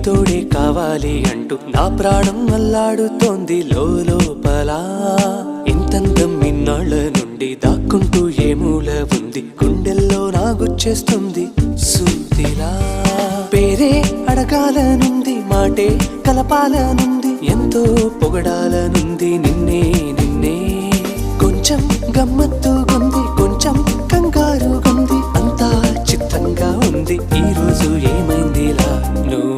తోడే కావాలి అంటూ నా ప్రాణం అల్లాడుతోంది లోపల. ఇంతందం ఇన్నాళ్ళ నుండి దాక్కుంటూ ఏ మూల ఉంది, గుండెల్లో నాగుచ్చేస్తుంది సూదిలా. పేరే అడగాలనుంది, మాటే కలపాలనుంది, ఎంతో పొగడాలనుంది నిన్నే నిన్నే. కొంచెం గమ్మత్తుగుంది, కొంచెం కంగారుగుంది, అంతా చిత్తంగా ఉంది. ఈ రోజు ఏమైందిలా నువ్వు